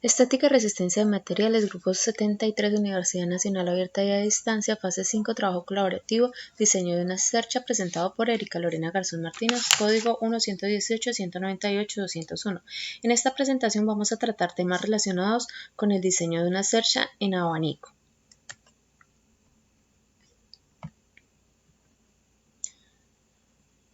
Estática y resistencia de materiales, Grupo 73, Universidad Nacional Abierta y a Distancia, fase 5, trabajo colaborativo, diseño de una cercha, presentado por Erika Lorena Garzón Martínez, código 1-118-198-201. En esta presentación vamos a tratar temas relacionados con el diseño de una cercha en abanico.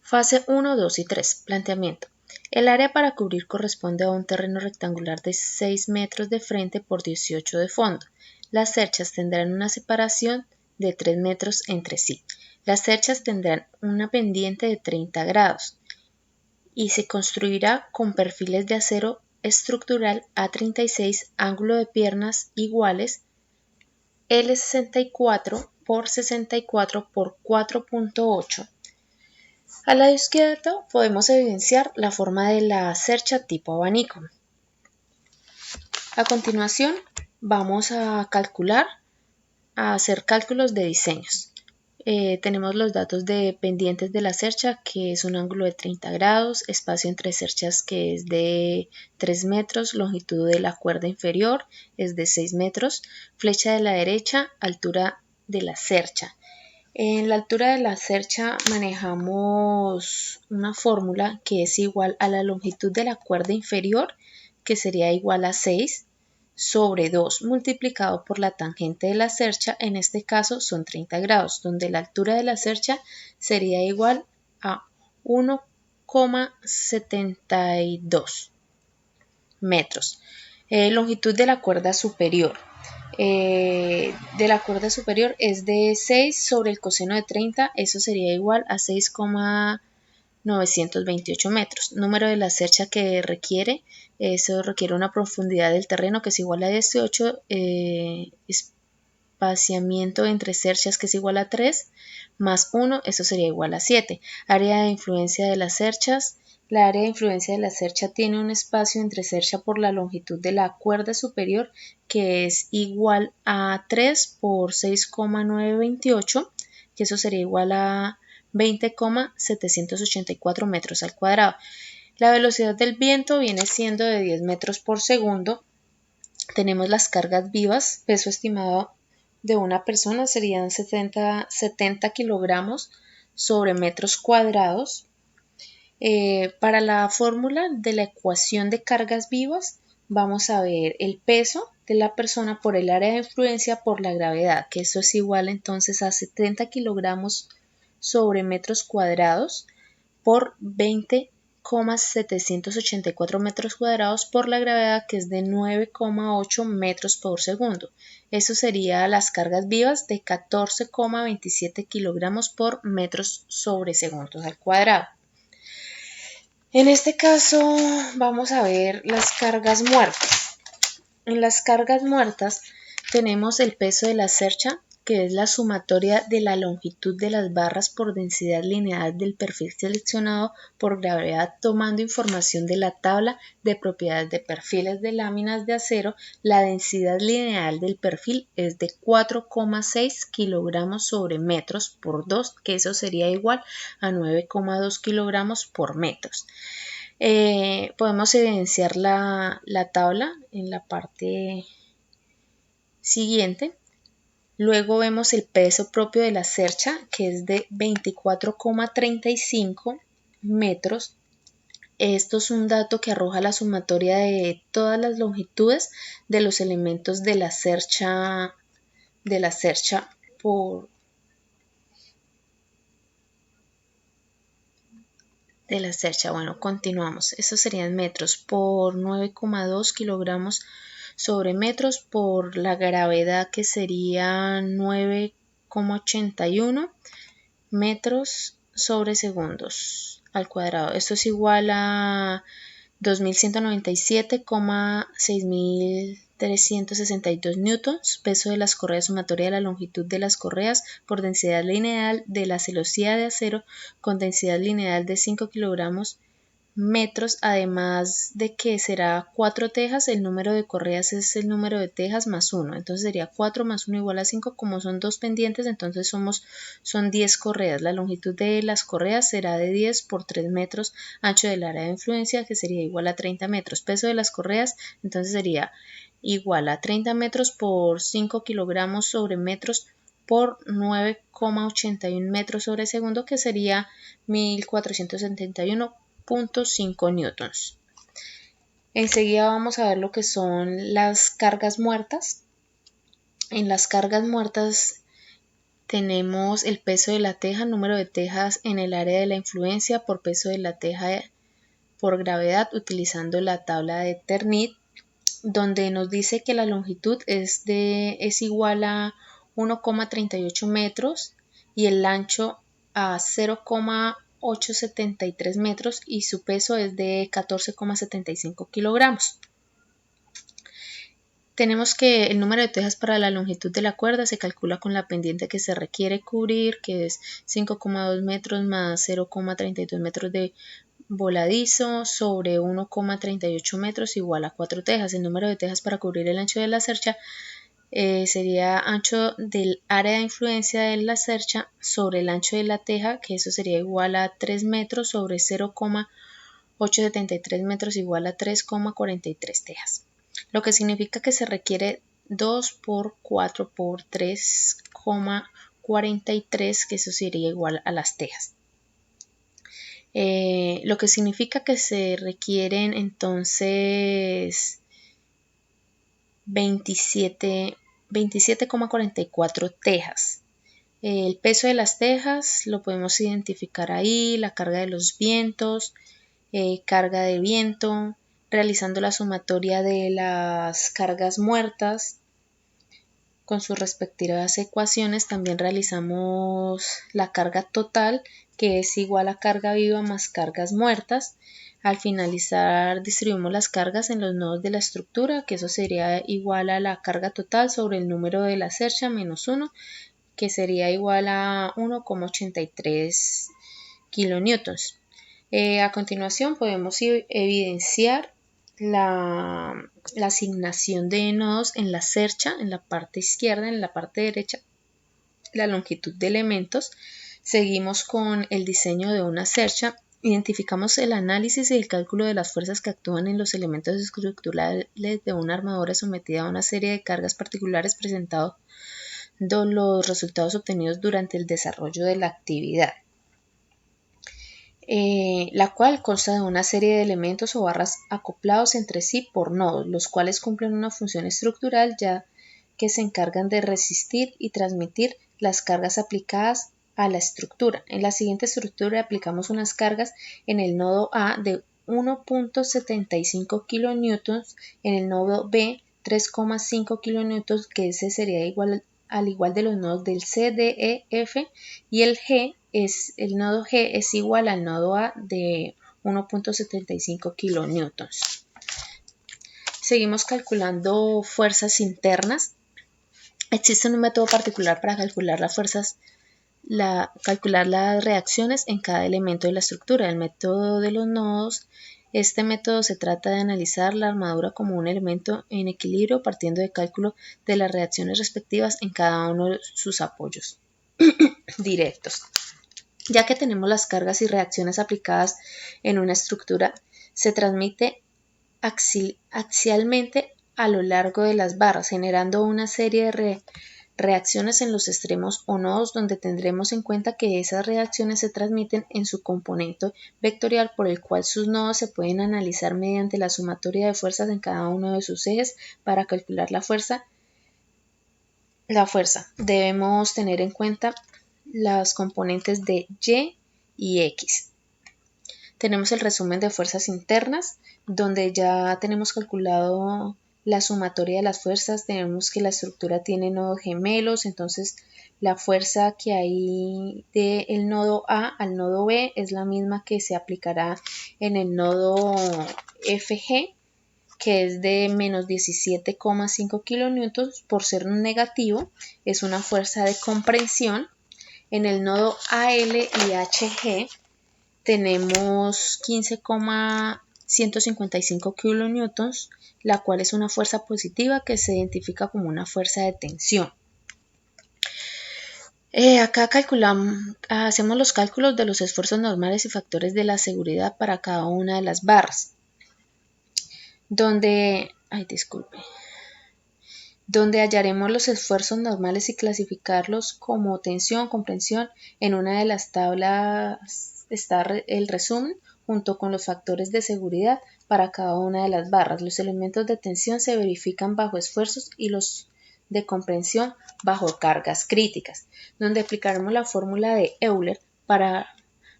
Fase 1, 2 y 3. Planteamiento. El área para cubrir corresponde a un terreno rectangular de 6 metros de frente por 18 de fondo. Las cerchas tendrán una separación de 3 metros entre sí. Las cerchas tendrán una pendiente de 30 grados y se construirá con perfiles de acero estructural A36, ángulo de piernas iguales L64 por 64 por 4.8. A la izquierda podemos evidenciar la forma de la cercha tipo abanico. A continuación vamos a hacer cálculos de diseños. Tenemos los datos de pendientes de la cercha, que es un ángulo de 30 grados, espacio entre cerchas que es de 3 metros, longitud de la cuerda inferior es de 6 metros, flecha de la derecha, altura de la cercha. En la altura de la cercha manejamos una fórmula que es igual a la longitud de la cuerda inferior, que sería igual a 6 sobre 2 multiplicado por la tangente de la cercha, en este caso son 30 grados, donde la altura de la cercha sería igual a 1,72 metros. Longitud de la cuerda superior. De la cuerda superior es de 6 sobre el coseno de 30, eso sería igual a 6,928 metros. Número de la cercha que requiere, eso requiere una profundidad del terreno que es igual a 18, espaciamiento entre cerchas que es igual a 3, más 1, eso sería igual a 7. Área de influencia de las cerchas. La área de influencia de la cercha tiene un espacio entre cercha por la longitud de la cuerda superior que es igual a 3 por 6,928, que eso sería igual a 20,784 metros al cuadrado. La velocidad del viento viene siendo de 10 metros por segundo. Tenemos las cargas vivas, peso estimado de una persona serían 70 kilogramos sobre metros cuadrados. Para la fórmula de la ecuación de cargas vivas vamos a ver el peso de la persona por el área de influencia por la gravedad, que eso es igual entonces a 70 kilogramos sobre metros cuadrados por 20,784 metros cuadrados por la gravedad, que es de 9,8 metros por segundo. Eso sería las cargas vivas de 14,27 kilogramos por metros sobre segundos al cuadrado. En este caso vamos a ver las cargas muertas. En las cargas muertas tenemos el peso de la cercha, que es la sumatoria de la longitud de las barras por densidad lineal del perfil seleccionado por gravedad, tomando información de la tabla de propiedades de perfiles de láminas de acero. La densidad lineal del perfil es de 4,6 kilogramos sobre metros por 2, que eso sería igual a 9,2 kilogramos por metros. Podemos evidenciar la tabla en la parte siguiente. Luego vemos el peso propio de la cercha, que es de 24,35 metros. Esto es un dato que arroja la sumatoria de todas las longitudes de los elementos de la cercha Bueno, continuamos. Estos serían metros por 9,2 kilogramos sobre metros por la gravedad, que sería 9,81 metros sobre segundos al cuadrado. Esto es igual a 2197,6362 newtons. Peso de las correas, sumatoria de la longitud de las correas por densidad lineal de la celosía de acero con densidad lineal de 5 kilogramos metros, además de que será 4 tejas, el número de correas es el número de tejas más 1, entonces sería 4 más 1 igual a 5, como son 2 pendientes, entonces son 10 correas, la longitud de las correas será de 10 por 3 metros, ancho del área de influencia, que sería igual a 30 metros, peso de las correas, entonces sería igual a 30 metros por 5 kilogramos sobre metros por 9,81 metros sobre segundo, que sería 1471,5 newtons. Enseguida vamos a ver lo que son las cargas muertas. En las cargas muertas tenemos el peso de la teja, número de tejas en el área de la influencia por peso de la teja por gravedad, utilizando la tabla de Ternit, donde nos dice que la longitud es igual a 1,38 metros y el ancho a 0,873 metros y su peso es de 14,75 kilogramos. Tenemos que el número de tejas para la longitud de la cuerda se calcula con la pendiente que se requiere cubrir, que es 5,2 metros más 0,32 metros de voladizo sobre 1,38 metros igual a 4 tejas. El número de tejas para cubrir el ancho de la cercha sería ancho del área de influencia de la cercha sobre el ancho de la teja, que eso sería igual a 3 metros sobre 0,873 metros igual a 3,43 tejas. Lo que significa que se requiere 2 por 4 por 3,43, que eso sería igual a las tejas. Lo que significa que se requieren entonces 27,44 tejas. El peso de las tejas lo podemos identificar ahí, la carga de los vientos, carga de viento, realizando la sumatoria de las cargas muertas con sus respectivas ecuaciones. También realizamos la carga total, que es igual a carga viva más cargas muertas. Al finalizar distribuimos las cargas en los nodos de la estructura, que eso sería igual a la carga total sobre el número de la cercha menos 1, que sería igual a 1,83 kilonewtons. A continuación podemos evidenciar la asignación de nodos en la cercha, en la parte izquierda, en la parte derecha, la longitud de elementos. Seguimos con el diseño de una cercha. Identificamos el análisis y el cálculo de las fuerzas que actúan en los elementos estructurales de una armadura sometida a una serie de cargas particulares, presentando los resultados obtenidos durante el desarrollo de la actividad. La cual consta de una serie de elementos o barras acoplados entre sí por nodos, los cuales cumplen una función estructural ya que se encargan de resistir y transmitir las cargas aplicadas a la estructura. En la siguiente estructura aplicamos unas cargas en el nodo A de 1,75 kilonewtons, en el nodo B 3,5 kilonewtons, que ese sería al igual de los nodos del C, D, E, F, y el nodo G es igual al nodo A de 1,75 kilonewtons. Seguimos calculando fuerzas internas. Existe un método particular para calcular las fuerzas, calcular las reacciones en cada elemento de la estructura, el método de los nodos. Este método se trata de analizar la armadura como un elemento en equilibrio partiendo de cálculo de las reacciones respectivas en cada uno de sus apoyos directos. Ya que tenemos las cargas y reacciones aplicadas en una estructura, se transmite axialmente a lo largo de las barras, generando una serie de reacciones en los extremos o nodos, donde tendremos en cuenta que esas reacciones se transmiten en su componente vectorial, por el cual sus nodos se pueden analizar mediante la sumatoria de fuerzas en cada uno de sus ejes. Para calcular la fuerza debemos tener en cuenta las componentes de Y y X. Tenemos el resumen de fuerzas internas, donde ya tenemos calculado la sumatoria de las fuerzas. Tenemos que la estructura tiene nodos gemelos, entonces la fuerza que hay del nodo A al nodo B es la misma que se aplicará en el nodo FG, que es de menos 17,5 kilonewtons. Por ser negativo, es una fuerza de comprensión. En el nodo AL y HG tenemos 15,155 kilonewtons, la cual es una fuerza positiva que se identifica como una fuerza de tensión. Acá hacemos los cálculos de los esfuerzos normales y factores de la seguridad para cada una de las barras, donde hallaremos los esfuerzos normales y clasificarlos como tensión, comprensión. En una de las tablas está el resumen junto con los factores de seguridad para cada una de las barras. Los elementos de tensión se verifican bajo esfuerzos y los de comprensión bajo cargas críticas, donde aplicaremos la fórmula de Euler.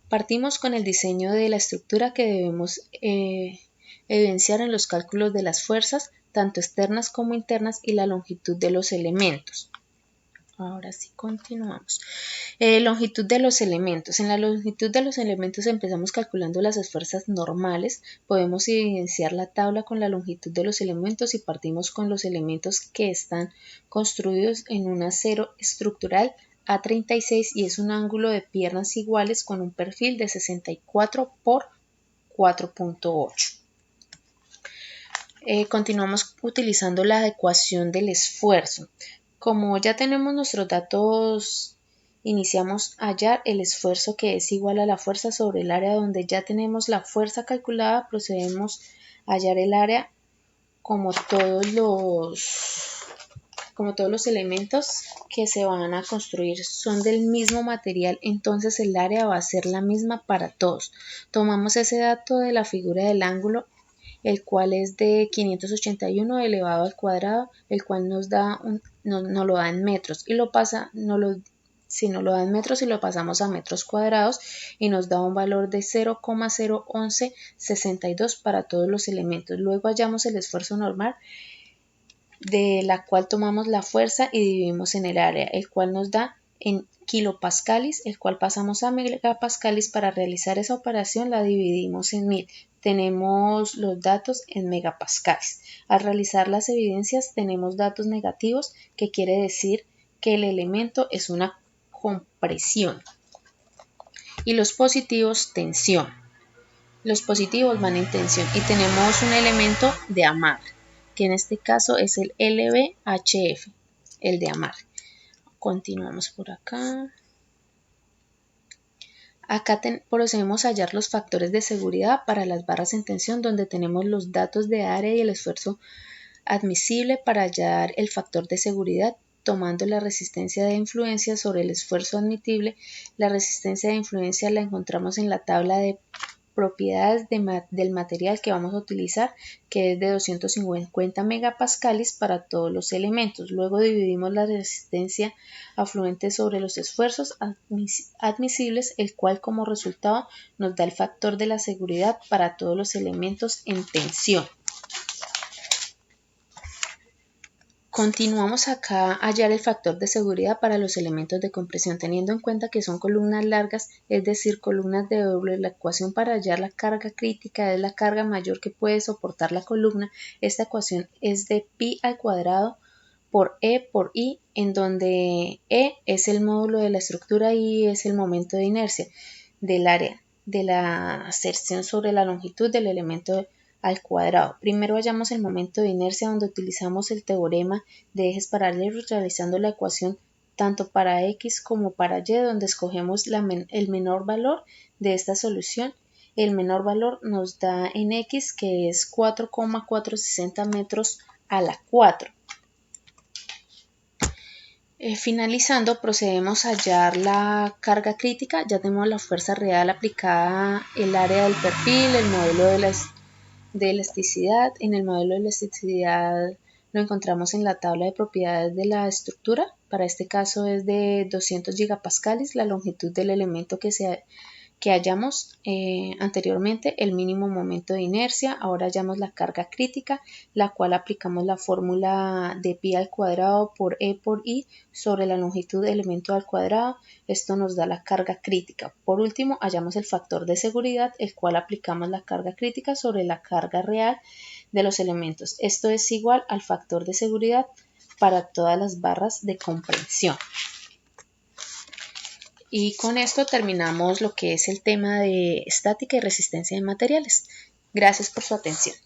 Partimos con el diseño de la estructura que debemos evidenciar en los cálculos de las fuerzas, tanto externas como internas, y la longitud de los elementos. Ahora sí continuamos. Longitud de los elementos. En la longitud de los elementos empezamos calculando las fuerzas normales. Podemos evidenciar la tabla con la longitud de los elementos y partimos con los elementos que están construidos en un acero estructural A36 y es un ángulo de piernas iguales con un perfil de 64 por 4.8. Continuamos utilizando la ecuación del esfuerzo. Como ya tenemos nuestros datos, iniciamos a hallar el esfuerzo, que es igual a la fuerza sobre el área. Donde ya tenemos la fuerza calculada, procedemos a hallar el área como todos los elementos que se van a construir son del mismo material, entonces el área va a ser la misma para todos. Tomamos ese dato de la figura del ángulo, el cual es de 581 elevado al cuadrado, el cual nos lo da en metros y lo da en metros y lo pasamos a metros cuadrados y nos da un valor de 0,01162 para todos los elementos. Luego hallamos el esfuerzo normal, de la cual tomamos la fuerza y dividimos en el área, el cual nos da en kilopascales, el cual pasamos a megapascales. Para realizar esa operación la dividimos en 1000. Tenemos los datos en megapascales. Al realizar las evidencias tenemos datos negativos, que quiere decir que el elemento es una compresión, y los positivos tensión. Los positivos van en tensión y tenemos un elemento de amarre, que en este caso es el LVHF, el de amarre. Continuamos por acá. Acá procedemos a hallar los factores de seguridad para las barras en tensión, donde tenemos los datos de área y el esfuerzo admisible. Para hallar el factor de seguridad, tomando la resistencia de influencia sobre el esfuerzo admitible. La resistencia de influencia la encontramos en la tabla de propiedades del material que vamos a utilizar, que es de 250 megapascales para todos los elementos. Luego dividimos la resistencia afluente sobre los esfuerzos admisibles, el cual como resultado nos da el factor de la seguridad para todos los elementos en tensión. Continuamos acá a hallar el factor de seguridad para los elementos de compresión, teniendo en cuenta que son columnas largas, es decir, columnas de doble. La ecuación para hallar la carga crítica es la carga mayor que puede soportar la columna. Esta ecuación es de pi al cuadrado por E por I, en donde E es el módulo de la estructura y I es el momento de inercia del área de la aserción sobre la longitud del elemento al cuadrado. Primero hallamos el momento de inercia, donde utilizamos el teorema de ejes paralelos, realizando la ecuación tanto para X como para Y, donde escogemos el menor valor de esta solución. El menor valor nos da en X, que es 4,460 metros a la 4. Finalizando, procedemos a hallar la carga crítica. Ya tenemos la fuerza real aplicada, el área del perfil, el modelo de elasticidad. En el modelo de elasticidad lo encontramos en la tabla de propiedades de la estructura. Para este caso es de 200 gigapascales. La longitud del elemento que hallamos anteriormente, el mínimo momento de inercia. Ahora hallamos la carga crítica, la cual aplicamos la fórmula de pi al cuadrado por E por I sobre la longitud del elemento al cuadrado. Esto nos da la carga crítica. Por último, hallamos el factor de seguridad, el cual aplicamos la carga crítica sobre la carga real de los elementos. Esto es igual al factor de seguridad para todas las barras de comprensión. Y con esto terminamos lo que es el tema de estática y resistencia de materiales. Gracias por su atención.